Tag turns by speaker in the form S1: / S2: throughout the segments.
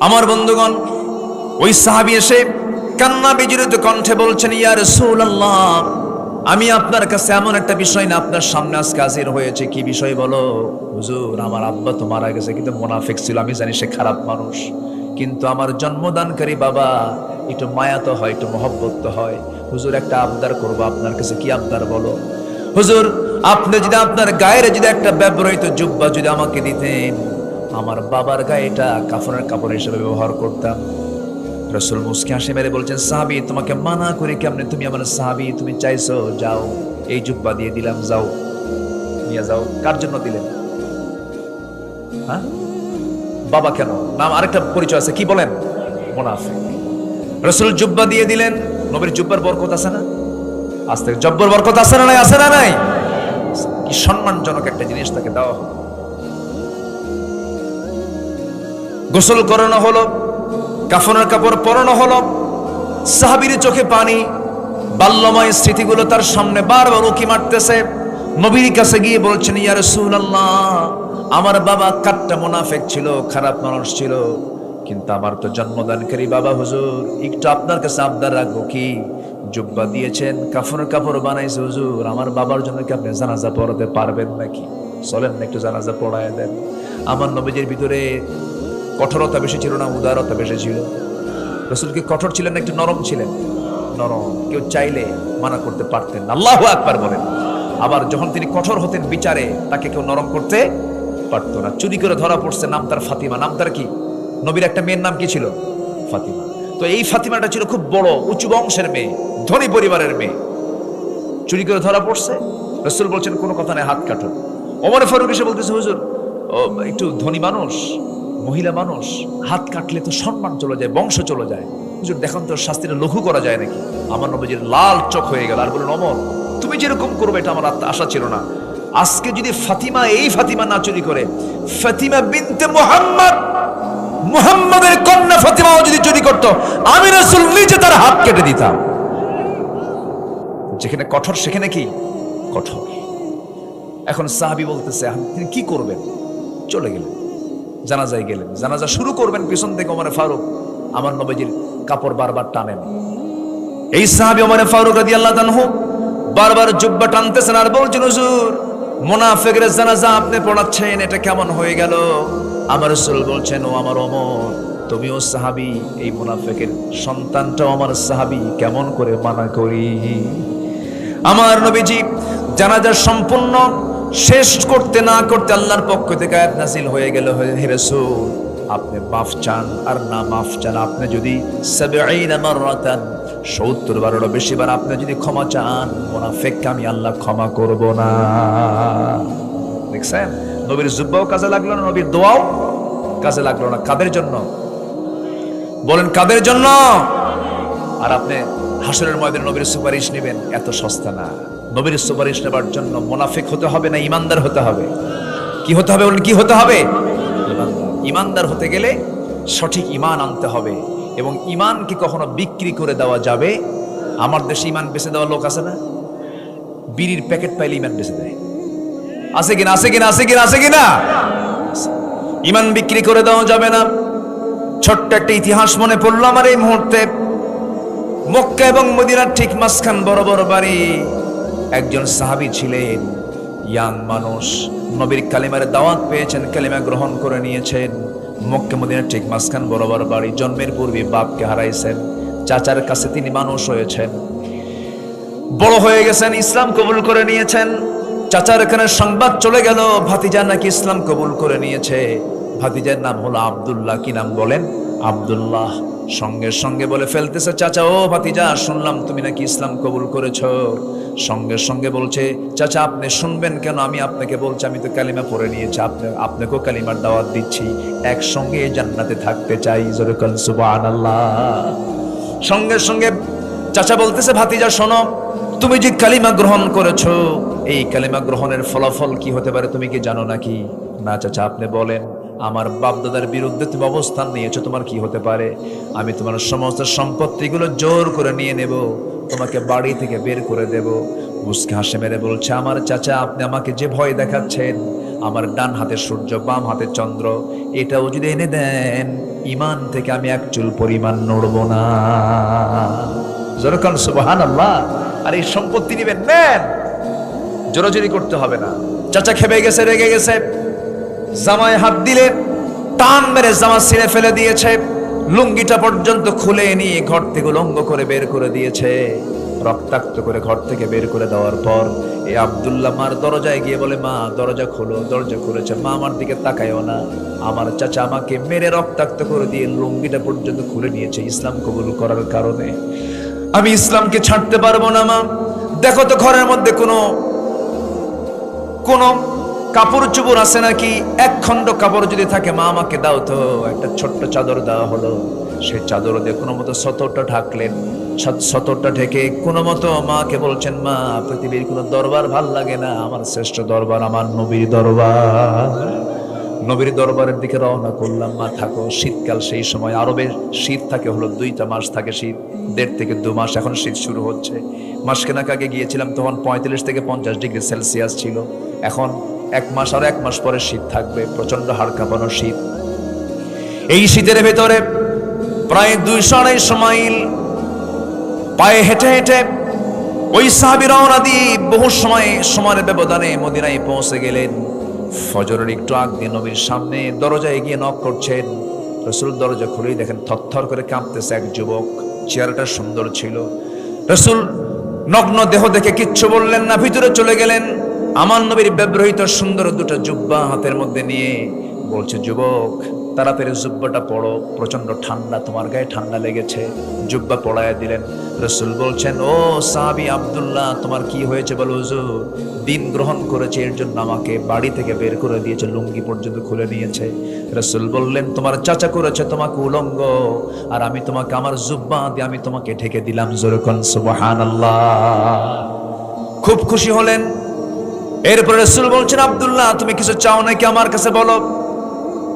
S1: আমার বন্ধুগণ, ওই সাহাবী এসে কান্না বিজড়িত কণ্ঠে বলছেন, ইয়া রাসূলুল্লাহ, আমি আপনার কাছে এমন একটা বিষয় না আপনার সামনে আজকে হাজির হয়েছে। কি বিষয় বলো? হুজুর, আমার আব্বা তো মারা গেছে, কিন্তু মুনাফিক ছিল, আমি জানি সে খারাপ মানুষ, কিন্তু আমার জন্মদানকারী বাবা একটু মায়া তো হয়, একটু মহব্বত তো হয়। হুজুর, একটা আবদার করবো আপনার কাছে। কি আবদার বলো? হুজুর, আপনি যদি আপনার গায়ের যদি একটা ব্যবহৃত জুব্বা যদি আমাকে দিতেন, আমার বাবার গায়ে এটা কাফনের কাপড় হিসেবে ব্যবহার করতাম। রাসূল মুস্কি হাসি মেরে বলছেন, সাহাবী, তোমাকে মানা করি কেমনে? তুমি আমার সাহাবী, তুমি চাইছো, যাও, এই জুব্বা দিয়ে দিলাম, যাও নিয়ে যাও। কার জন্য দিলেন? হ্যাঁ, বাবা কেন? নাম আরেকটা পরিচয় আছে, কি বলেন? মুনাফিক। রাসূল জুব্বা দিয়ে দিলেন। নবীর জুব্বার বরকত আছে না? আস্তে জব্বর বরকত আছে না নাই? আছে না নাই? কি সম্মানজনক একটা জিনিস তাকে দেওয়া হলো। গোসল করানো হলো, কাফনের কাপড় পরানো হলো। সাহাবীর চোখে পানি, বাল্যময় স্মৃতিগুলো তার সামনে বারবার উকি মারতেছে। নবীর কাছে গিয়ে বলছেন, ইয়া রাসূলুল্লাহ, আমার বাবা কাট্টা মুনাফিক ছিল, খারাপ মানুষ ছিল, কিন্তু আমার তো জন্মদানকারী বাবা। হুজুর, একটু আপনার কাছে আবদার রাখবো। কি? জুব্বা দিয়েছেন, কাফনের কাপড় বানাইছে, হুজুর, আমার বাবার জন্য কি আপনি জানাজা পড়াতে পারবেন নাকি? চলেন না, একটু জানাজা পড়ায় দেন। আমার নবীজির ভিতরে কঠোরতা বেশি ছিল না উদারতা বেশি ছিল? রাসূল কি কঠোর ছিলেন না একটু নরম ছিলেন? নরম। কেউ চাইলে মানা করতে পারতেন না। আল্লাহু আকবার বলেন। আবার যখন তিনি কঠোর হতেন বিচারে, তাকে কেউ নরম করতে পারতো না। চুরি করে ধরা পড়ছে, নাম তার ফাতিমা। নাম তার কি? নবীর একটা মেয়ের নাম কি ছিল? ফাতিমা। তো এই ফাতিমাটা ছিল খুব বড় উঁচু বংশের মেয়ে, ধনী পরিবারের মেয়ে। চুরি করে ধরা পড়ছে, রাসূল বলছেন কোনো কথা নেই, হাত কাটো। ওমর ফারুক এসে বলতেছে, হুজুর, ও একটু ধনী মানুষ, মহিলা মানুষ, হাত কাটলে তো সম্মান চলে যায়, বংশ চলে যায়। হুজুর, দেখুন তো শাস্তিটা লঘু করা যায় নাকি? আমার নবীজির লাল চোখ হয়ে গেল আর বললেন, ওমর, তুমি যেরকম করবে এটা আমার আশা ছিল না। আজকে যদি ফাতিমা, এই ফাতিমা না চুরি করে, ফাতিমা বিনতে মুহাম্মদ, মুহাম্মাদের কন্যা ফাতিমাও যদি চুরি করতো, আমি রাসূল নিজে তার হাত কেটে দিতাম। যেখানে কঠোর সেখানে কি কঠোর। এখন সাহাবী বলতেছে, তিনি কি করবেন? চলে গেলেন, জানাজায় গেলেন। জানাজা শুরু করবেন, পিছন থেকে ওমর ফারুক আমার নবীজির কাপড় বারবার টানেন। এই সাহাবী ওমর ফারুক রাদিয়াল্লাহু আনহু বারবার জুব্বা টানতেছেন আর বলছেন, হুজুর, মুনাফিকের জানাজা আপনি পড়াচ্ছেন, এটা কেমন হয়ে গেল? আমার রাসূল বলছেন, ও আমার ওমর, তুমিও সাহাবী, এই মুনাফিকের সন্তানটাও আমার সাহাবী, কেমন করে মানা করি? আমার নবীজি জানাজা সম্পূর্ণ শেষ করতে না করতে আল্লাহর পক্ষ থেকে আয়াত নাযিল হয়ে গেল, হে রাসূল, আপনি মাফ চান আর না মাফ চান, আপনি যদি ৭০ মাররাতান ৭০ বারেরও বেশি বার আপনি যদি ক্ষমা চান, মুনাফিককে আমি আল্লাহ ক্ষমা করব না। দেখছেন, নবীর জুব্বাও কাজে লাগলো না, নবীর দোয়াও কাজে লাগলো না। কাদের জন্য বলেন? কাদের জন্য? আর আপনি হাসরের ময়দানে নবীর সুপারিশ নেবেন, এত সস্তা না। নবীর সুপারিশ নেবার জন্য মুনাফিক হতে হবে না ইমানদার হতে হবে? কি হতে হবে বলেন? কি হতে হবে? ইমানদার হতে গেলে সঠিক ঈমান আনতে হবে, এবং ঈমান কি কখনো বিক্রি করে দেওয়া যাবে? আমার দেশে ঈমান বেচে দেওয়া লোক আছে না? বিড়ির প্যাকেট পাইলে ঈমান বেচে দেয়, আছে কিনা? আছে কিনা? আছে কিনা? আছে কিনা? ঈমান বিক্রি করে দেওয়া যাবে না। ছোট্ট একটা ইতিহাস মনে পড়লো আমার এই মুহূর্তে। মক্কা এবং মদিনার ঠিক মাঝখান বরাবর বাড়ি একজন সাহাবী ছিলেন, ইয়াং মানুষ, নবীর কালিমার দাওয়াত পেয়েছেন, কালিমা গ্রহণ করে নিয়েছেন। মক্কা মদিনার ঠিক মাঝখান বরাবর বাড়ি। জন্মের পূর্বে বাপকে হারাইছেন, চাচার কাছে তিনি মানুষ হয়েছেন, বড় হয়ে গেছেন, ইসলাম কবুল করে নিয়েছেন। চাচার এখানে সংবাদ চলে গেল, ভাতিজা নাকি ইসলাম কবুল করে নিয়েছে। ভাতিজার নাম হলো আব্দুল্লাহ। কি নাম বলেন? আব্দুল্লাহ। সঙ্গে সঙ্গে বলে ফেলতেছে, চাচা, ও ভাতিজা, শুনলাম তুমি নাকি ইসলাম কবুল করেছো। সঙ্গে সঙ্গে বলছে, চাচা, আপনি শুনবেন কেন? আমি আপনাকে বলছি, আমি তো কালিমা পড়ে নিয়েছি, আপনাকেও কালিমার দাওয়াত দিচ্ছি, একসঙ্গে জান্নাতে থাকতে চাই। জোরে বলেন সুবহানাল্লাহ। সঙ্গে সঙ্গে চাচা বলতেছে, ভাতিজা শোনো, তুমি যে কালিমা গ্রহণ করেছো, এই কালিমা গ্রহণের ফলাফল কি হতে পারে তুমি কি জানো নাকি? না চাচা, আপনি বলেন। আমার বাপ দাদার বিরুদ্ধে তুমি অবস্থান নিয়েছো, তোমার কি হতে পারে? আমি তোমার সমস্ত সম্পত্তিগুলো জোর করে নিয়ে নেব, তোমাকে বাড়ি থেকে বের করে দেব। মুস্কি হাসি মেরে বলছে, আমার চাচা, আপনি আমাকে যে ভয় দেখাচ্ছেন, আমার ডান হাতে সূর্য, বাম হাতে চন্দ্র, এটাও যদি এনে দেন, ইমান থেকে আমি এক চুল পরিমাণ নড়ব না। যেরকম সুবহানাল্লাহ। আর এই সম্পত্তি নিবেন, নেন, জোরাজুরি করতে হবে না। চাচা খেপে গেছে, রেগে গেছে, জামায় হাত দিলে টান মেরে জামা ছিঁড়ে ফেলে দিয়েছে, লুঙ্গিটা পর্যন্ত খুলে নিয়ে ঘর থেকে উলঙ্গ করে বের করে দিয়েছে। রক্তাক্ত করে ঘর থেকে বের করে দেওয়ার পর এই আব্দুল্লাহ মার দরজায় গিয়ে বলে, মা দরজা খোলো। দরজা খুলেছে, মা আমার দিকে তাকায়ও না, আমার চাচা আমাকে মেরে রক্তাক্ত করে দিয়ে লুঙ্গিটা পর্যন্ত খুলে নিয়েছে ইসলাম কবুল করার কারণে। আমি ইসলামকে ছাড়তে পারবো না মা। দেখো তো ঘরের মধ্যে কোনো কাপড় চোপড় আছে নাকি? এক খণ্ড কাপড় যদি থাকে মা আমাকে দাও তো। একটা ছোট্ট চাদর দেওয়া হলো, সেই চাদর দিয়ে কোনো মতো সতরটা ঢাকলেন। সতরটা ঢেকে কোনো মতো মাকে বলছেন, মা পৃথিবীর কোনো দরবার ভাল লাগে না, আমার শ্রেষ্ঠ দরবার আমার নবীর দরবার। নবীর দরবারের দিকে রওনা করলাম। মা থাকো। শীতকাল, সেই সময় আরবের শীত থাকে হলো 2টা মাস থাকে শীত, 1.5 থেকে 2 মাস। এখন শীত শুরু হচ্ছে। মাসখানেক আগে গিয়েছিলাম, তখন 45 থেকে 50 ডিগ্রি সেলসিয়াস ছিল। এখন 1 মাস আর 1 মাস পরে শীত থাকবে, প্রচন্ড হাড় কাঁপানো শীত। এই শীতের ভেতরে প্রায় 200-250 মাইল পায়ে হেঁটে হেঁটে ওই সাহাবী রওনা দিয়ে বহু সময়ের ব্যবধানে মদিনায় পৌঁছে গেলেন। ফজরের একটু আগ দিয়ে নবীর সামনে দরজায় গিয়ে নক করছেন। রাসূল দরজা খুলেই দেখেন থরথর করে কাঁপতেছে এক যুবক। চেহারাটা সুন্দর ছিল। রাসূল নগ্ন দেহ দেখে কিচ্ছু বললেন না, ভিতরে চলে গেলেন। আমার নবীর ব্যবহৃত সুন্দর 2টা জুব্বা হাতের মধ্যে নিয়ে বলছে, যুবক তাড়াতাড়ি জুব্বাটা পড়ো, প্রচন্ড ঠান্ডা, তোমার গায়ে ঠান্ডা লেগেছে। জুব্বা পড়ায় দিলেন। রাসূল বলছেন, ও সাহাবী আব্দুল্লাহ, তোমার কি হয়েছে বলো হুজুর? দিন গ্রহণ করেছে, এর জন্য আমাকে বাড়ি থেকে বের করে দিয়েছে, লুঙ্গি পর্যন্ত খুলে নিয়েছে। রাসূল বললেন, তোমার চাচা করেছে তোমাকে উলঙ্গ, আর আমি তোমাকে আমার জুব্বা দিয়ে আমি তোমাকে ঢেকে দিলাম। জোরে কোন সুবহানাল্লাহ। খুব খুশি হলেন। এরপরে রাসূল বলছেন, আব্দুল্লাহ তুমি কিছু চাও নাকি আমার কাছে বলো।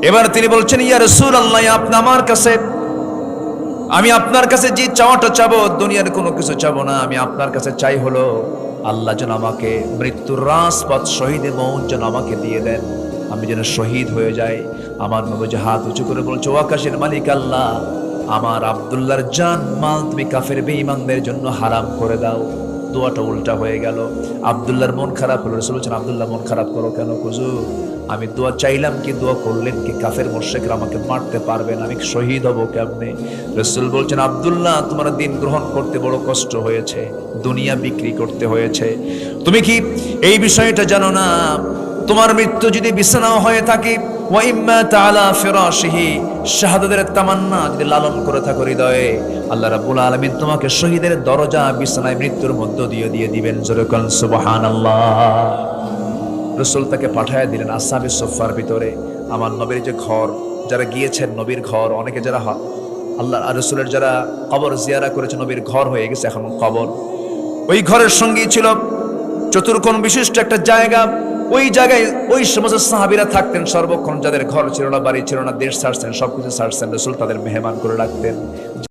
S1: এবার তিনি বলছেন, ইয়া রাসূলুল্লাহ, আপনি আমার কাছে, আমি আপনার কাছে যে চাওয়াটা চাবো, দুনিয়ার কোনো কিছু চাবো না। আমি আপনার কাছে চাই হলো আল্লাহ যেন আমাকে মৃত্যুর রাজপথ, শহীদে মৌত যেন আমাকে দিয়ে দেন, আমি যেন শহীদ হয়ে যাই। আমার নবী হাত উঁচু করে বলছে, ও আকাশের মালিক আল্লাহ, আমার আব্দুল্লাহর জান মাল তুমি কাফের বেঈমানদের জন্য হারাম করে দাও। দোয়াটা উল্টা হয়ে গেল। আব্দুল্লাহর মন খারাপ হলো। রাসূল বলছেন, আব্দুল্লাহ মন খারাপ করো কেন হুজুর? আমি দোয়া চাইলাম কি, দোয়া করলেন কি? কাফের মুশরিকরা আমাকে মারতে পারবে না, আমি শহীদ হব কেমনে? রাসূল বলছেন, আব্দুল্লাহ তোমার দিন গ্রহণ করতে বড় কষ্ট হয়েছে, দুনিয়া বিক্রি করতে হয়েছে। তুমি কি এই বিষয়টা জানো না? তোমার মৃত্যু যদি বিছানাও হয়ে থাকে, ওয়া ইম্মা তাআলা ফিরাশিহি, শাহাদাতের তামান্না যদি লালন করে থাকো হৃদয়ে, আল্লাহ রাব্বুল আলামিন তোমাকে শহীদের দরজা বিছানায় মৃত্যুর মধ্য দিয়ে দিবেন। জোরে কোন সুবহানাল্লাহ। রাসূল তাকে পাঠায় দিলেন আসহাবে সুফফার ভিতরে। আমার নবীর যে ঘর, যারা গিয়েছেন নবীর ঘর, অনেকে যারা আল্লাহ আর রাসূলের যারা কবর জিয়ারা করেছে, নবীর ঘর হয়ে গেছে এখন কবর। ওই ঘরের সঙ্গী ছিল চতুর্কোণ বিশিষ্ট একটা জায়গা। ওই জায়গায় ওই সমস্ত সাহাবীরা থাকতেন সর্বক্ষণ, যাদের ঘর ছিল না, বাড়ি ছিল না, দেশ ছাড়ছেন, সবকিছু ছাড়ছেন। রাসূল তাদের মেহমান করে রাখতেন।